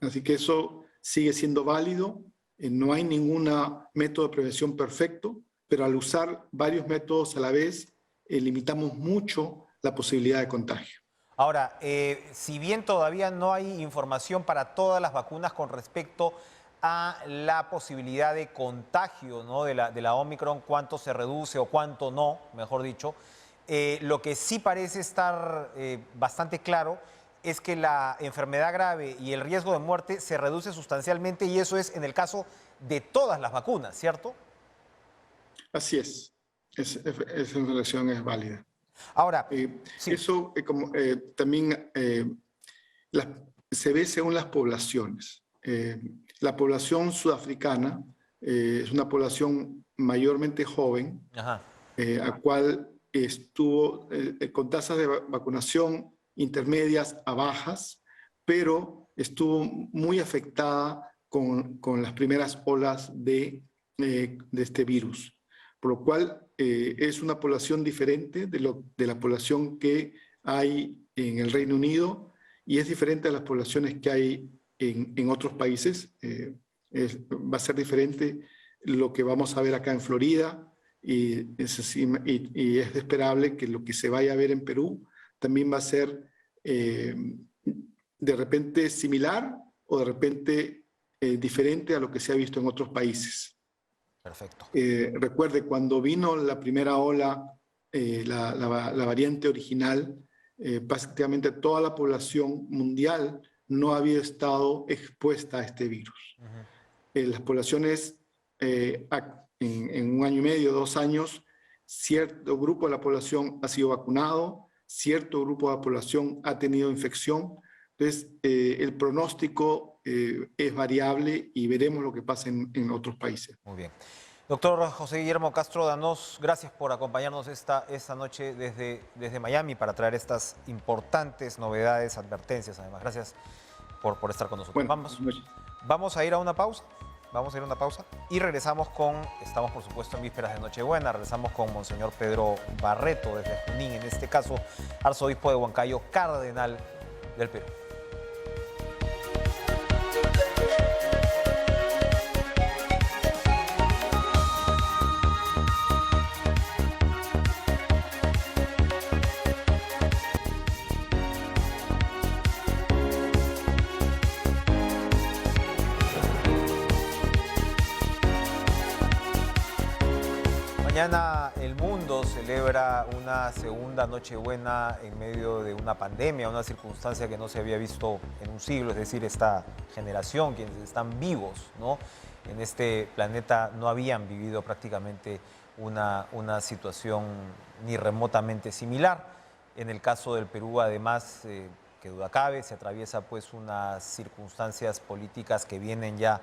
Así que eso sigue siendo válido. No hay ningún método de prevención perfecto, pero al usar varios métodos a la vez, limitamos mucho la posibilidad de contagio. Ahora, si bien todavía no hay información para todas las vacunas con respecto a la posibilidad de contagio, ¿no?, de la Omicron, cuánto se reduce o cuánto no, mejor dicho, lo que sí parece estar bastante claro es que la enfermedad grave y el riesgo de muerte se reduce sustancialmente, y eso es en el caso de todas las vacunas, ¿cierto? Así es. Esa relación es válida. Ahora, sí. Eso también se ve según las poblaciones. La población sudafricana es una población mayormente joven, a cual estuvo con tasas de vacunación intermedias a bajas, pero estuvo muy afectada con las primeras olas de este virus, por lo cual es una población diferente de la población que hay en el Reino Unido y es diferente a las poblaciones que hay en otros países. Va a ser diferente lo que vamos a ver acá en Florida y es esperable que lo que se vaya a ver en Perú también va a ser de repente similar o de repente diferente a lo que se ha visto en otros países. Perfecto. Recuerde, cuando vino la primera ola, la variante original, prácticamente toda la población mundial no había estado expuesta a este virus. Las poblaciones en un año y medio, 2 años, cierto grupo de la población ha sido vacunado, cierto grupo de la población ha tenido infección. Entonces, el pronóstico es variable y veremos lo que pasa en otros países. Muy bien. Doctor José Guillermo Castro Danós, gracias por acompañarnos esta noche desde Miami para traer estas importantes novedades, advertencias además. Gracias por estar con nosotros. Bueno, vamos a ir a una pausa. Vamos a ir a una pausa y regresamos estamos por supuesto en vísperas de Nochebuena, regresamos con Monseñor Pedro Barreto desde Junín, en este caso arzobispo de Huancayo, cardenal del Perú. Mañana el mundo celebra una segunda Nochebuena en medio de una pandemia, una circunstancia que no se había visto en un siglo, es decir, esta generación, quienes están vivos, ¿no?, en este planeta, no habían vivido prácticamente una situación ni remotamente similar. En el caso del Perú, además, que duda cabe, se atraviesa pues unas circunstancias políticas que vienen ya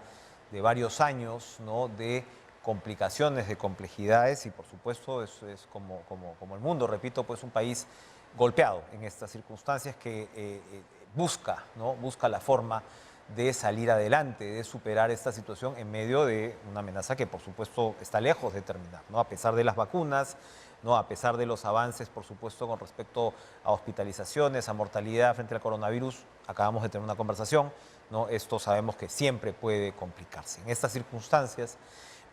de varios años, ¿no?, de complicaciones, de complejidades y por supuesto es como el mundo, repito, pues un país golpeado en estas circunstancias que busca la forma de salir adelante, de superar esta situación en medio de una amenaza que por supuesto está lejos de terminar, ¿no? A pesar de las vacunas, ¿no?, a pesar de los avances, por supuesto, con respecto a hospitalizaciones, a mortalidad frente al coronavirus, acabamos de tener una conversación, ¿no? Esto sabemos que siempre puede complicarse. En estas circunstancias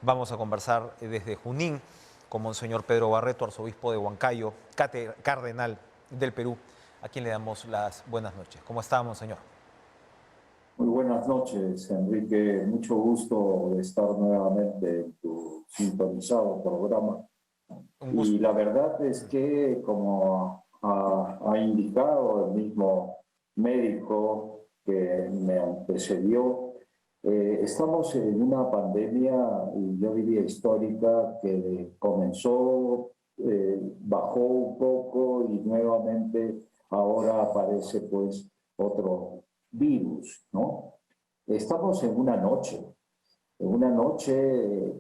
vamos a conversar desde Junín con Monseñor Pedro Barreto, arzobispo de Huancayo, cardenal del Perú, a quien le damos las buenas noches. ¿Cómo está, Monseñor? Muy buenas noches, Enrique. Mucho gusto de estar nuevamente en tu sintonizado programa. Un gusto. Y la verdad es que, como ha indicado el mismo médico que me antecedió, estamos en una pandemia, yo diría histórica, que comenzó, bajó un poco y nuevamente ahora aparece pues otro virus, ¿no? Estamos en una noche,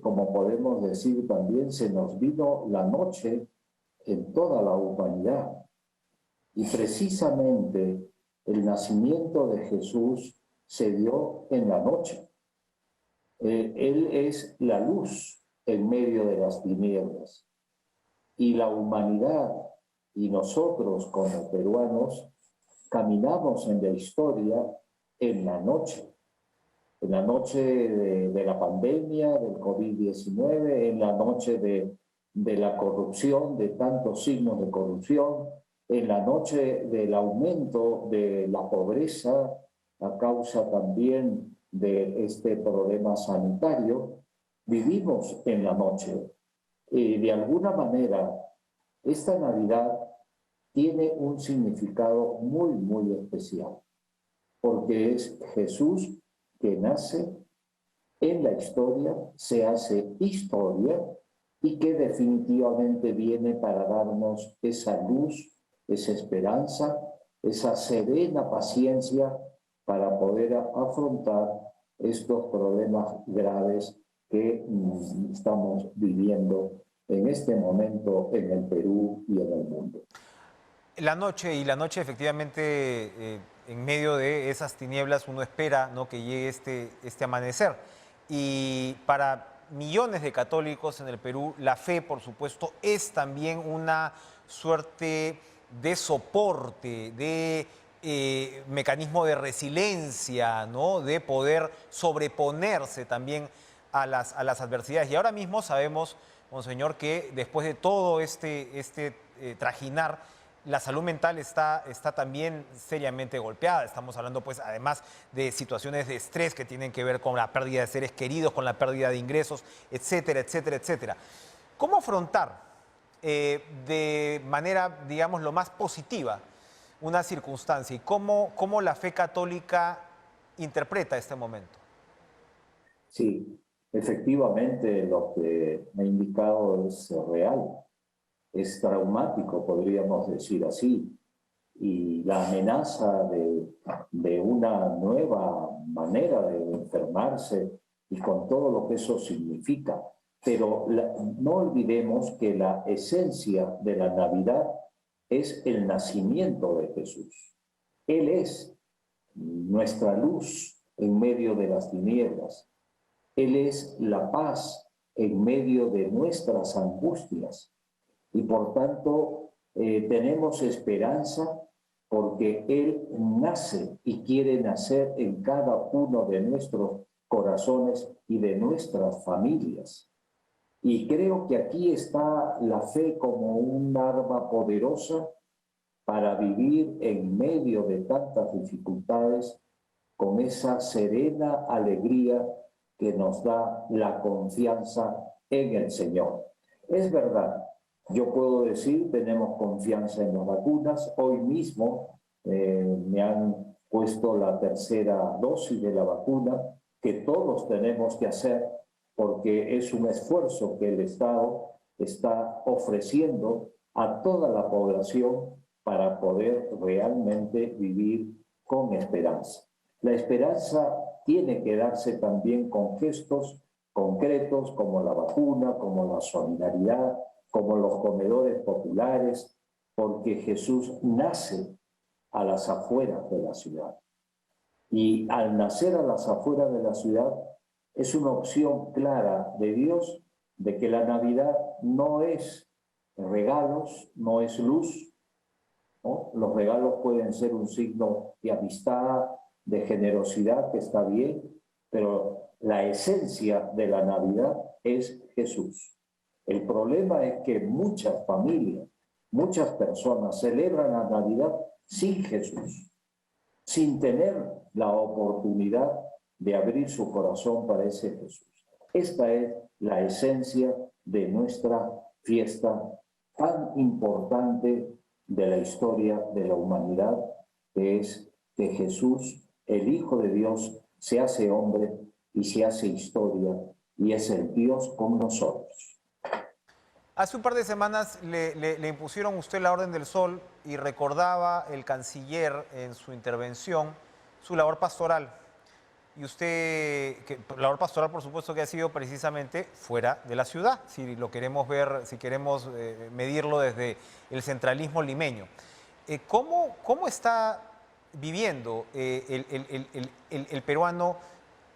como podemos decir también, se nos vino la noche en toda la humanidad. Y precisamente el nacimiento de Jesús se dio en la noche. Él es la luz en medio de las tinieblas. Y la humanidad y nosotros como peruanos caminamos en la historia en la noche de la pandemia, del COVID-19, en la noche de la corrupción, de tantos signos de corrupción, en la noche del aumento de la pobreza a causa también de este problema sanitario. Vivimos en la noche. Y de alguna manera, esta Navidad tiene un significado muy, muy especial, porque es Jesús que nace en la historia, se hace historia y que definitivamente viene para darnos esa luz, esa esperanza, esa serena paciencia para poder afrontar estos problemas graves que estamos viviendo en este momento en el Perú y en el mundo. La noche efectivamente en medio de esas tinieblas uno espera, ¿no?, que llegue este amanecer. Y para millones de católicos en el Perú, la fe, por supuesto, es también una suerte de soporte, de mecanismo de resiliencia, ¿no?, de poder sobreponerse también a las adversidades. Y ahora mismo sabemos, monseñor, que después de todo este trajinar, la salud mental está también seriamente golpeada. Estamos hablando, pues, además de situaciones de estrés que tienen que ver con la pérdida de seres queridos, con la pérdida de ingresos, etcétera, etcétera, etcétera. ¿Cómo afrontar de manera, digamos, lo más positiva una circunstancia y cómo la fe católica interpreta este momento? Sí, efectivamente lo que me ha indicado es real, es traumático, podríamos decir así, y la amenaza de una nueva manera de enfermarse y con todo lo que eso significa. Pero no olvidemos que la esencia de la Navidad es el nacimiento de Jesús. Él es nuestra luz en medio de las tinieblas. Él es la paz en medio de nuestras angustias. Y por tanto, tenemos esperanza porque Él nace y quiere nacer en cada uno de nuestros corazones y de nuestras familias. Y creo que aquí está la fe como un arma poderosa para vivir en medio de tantas dificultades con esa serena alegría que nos da la confianza en el Señor. Es verdad, yo puedo decir, tenemos confianza en las vacunas. Hoy mismo me han puesto la tercera dosis de la vacuna, que todos tenemos que hacer porque es un esfuerzo que el Estado está ofreciendo a toda la población para poder realmente vivir con esperanza. La esperanza tiene que darse también con gestos concretos como la vacuna, como la solidaridad, como los comedores populares, porque Jesús nace a las afueras de la ciudad. Y al nacer a las afueras de la ciudad, es una opción clara de Dios de que la Navidad no es regalos, no es luz, ¿no? Los regalos pueden ser un signo de amistad, de generosidad, que está bien, pero la esencia de la Navidad es Jesús. El problema es que muchas familias, muchas personas celebran la Navidad sin Jesús, sin tener la oportunidad de abrir su corazón para ese Jesús. Esta es la esencia de nuestra fiesta tan importante de la historia de la humanidad, que es que Jesús, el Hijo de Dios, se hace hombre y se hace historia y es el Dios con nosotros. Hace un par de semanas le impusieron a usted la Orden del Sol y recordaba el canciller en su intervención su labor pastoral. Y usted, la labor pastoral, por supuesto, que ha sido precisamente fuera de la ciudad, si lo queremos ver, si queremos medirlo desde el centralismo limeño. ¿Cómo está viviendo el peruano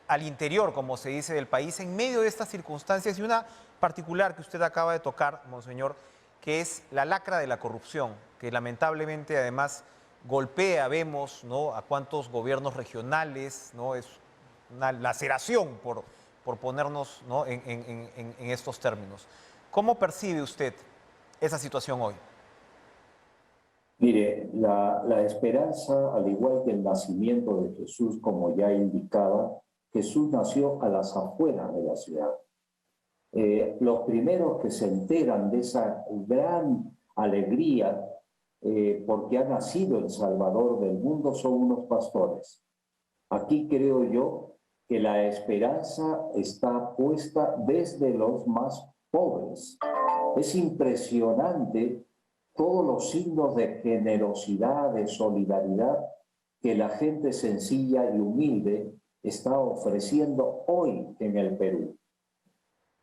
al interior, como se dice, del país, en medio de estas circunstancias, y una particular que usted acaba de tocar, monseñor, que es la lacra de la corrupción, que lamentablemente además golpea, vemos, ¿no?, a cuántos gobiernos regionales, ¿no? Es una laceración, por ponernos, ¿no?, en estos términos. ¿Cómo percibe usted esa situación hoy? Mire, la esperanza, al igual que el nacimiento de Jesús, como ya indicaba, Jesús nació a las afueras de la ciudad. Los primeros que se enteran de esa gran alegría porque ha nacido el Salvador del mundo son unos pastores. Aquí creo yo que la esperanza está puesta desde los más pobres. Es impresionante todos los signos de generosidad, de solidaridad que la gente sencilla y humilde está ofreciendo hoy en el Perú.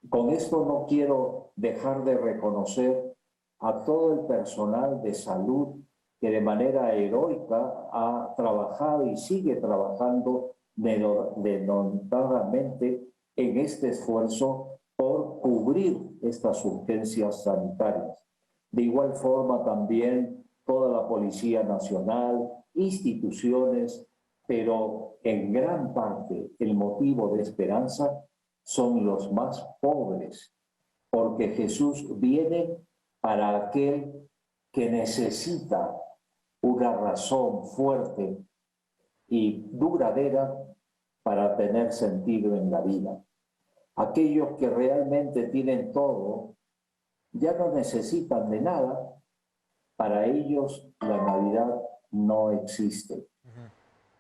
Con esto no quiero dejar de reconocer a todo el personal de salud que de manera heroica ha trabajado y sigue trabajando denodadamente en este esfuerzo por cubrir estas urgencias sanitarias. De igual forma también toda la Policía Nacional, instituciones, pero en gran parte el motivo de esperanza son los más pobres, porque Jesús viene para aquel que necesita una razón fuerte y duradera para tener sentido en la vida. Aquellos que realmente tienen todo ya no necesitan de nada. Para ellos la Navidad no existe.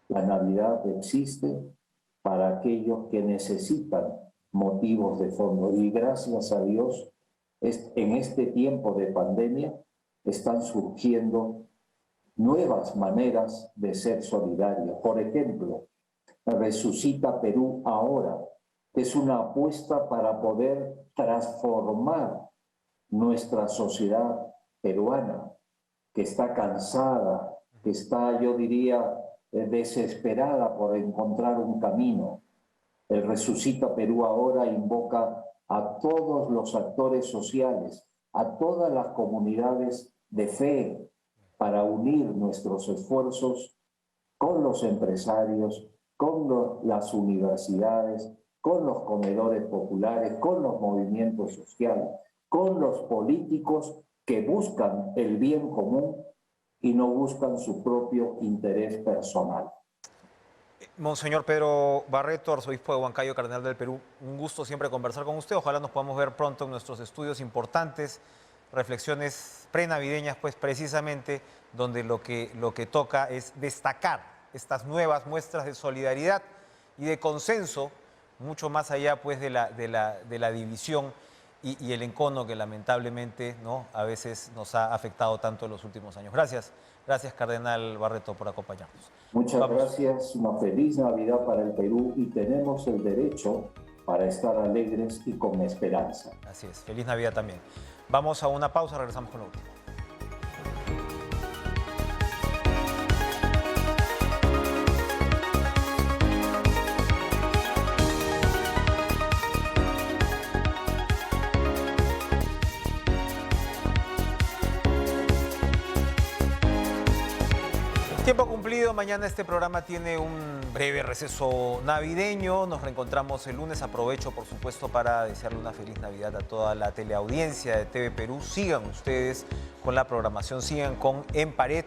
La Navidad existe para aquellos que necesitan motivos de fondo. Y gracias a Dios, en este tiempo de pandemia están surgiendo nuevas maneras de ser solidarios. Por ejemplo, Resucita Perú Ahora es una apuesta para poder transformar nuestra sociedad peruana, que está cansada, que está, yo diría, desesperada por encontrar un camino. El Resucita Perú Ahora invoca a todos los actores sociales, a todas las comunidades de fe, para unir nuestros esfuerzos con los empresarios, con las universidades, con los comedores populares, con los movimientos sociales, con los políticos que buscan el bien común y no buscan su propio interés personal. Monseñor Pedro Barreto, arzobispo de Huancayo, cardenal del Perú, un gusto siempre conversar con usted. Ojalá nos podamos ver pronto en nuestros estudios importantes, reflexiones prenavideñas, pues precisamente donde lo que toca es destacar estas nuevas muestras de solidaridad y de consenso, mucho más allá pues de la división y el encono que lamentablemente, ¿no?, a veces nos ha afectado tanto en los últimos años. Gracias, cardenal Barreto, por acompañarnos. Muchas gracias, una feliz Navidad para el Perú y tenemos el derecho para estar alegres y con esperanza. Así es, feliz Navidad también. Vamos a una pausa, regresamos con lo último. Tiempo cumplido, mañana este programa tiene un breve receso navideño, nos reencontramos el lunes, aprovecho por supuesto para desearle una feliz Navidad a toda la teleaudiencia de TV Perú, sigan ustedes con la programación, sigan con En Pared,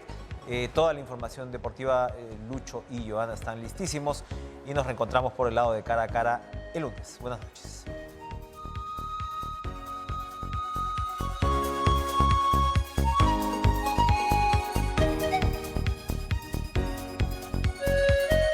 toda la información deportiva, Lucho y Joana están listísimos y nos reencontramos por el lado de Cara a Cara el lunes. Buenas noches.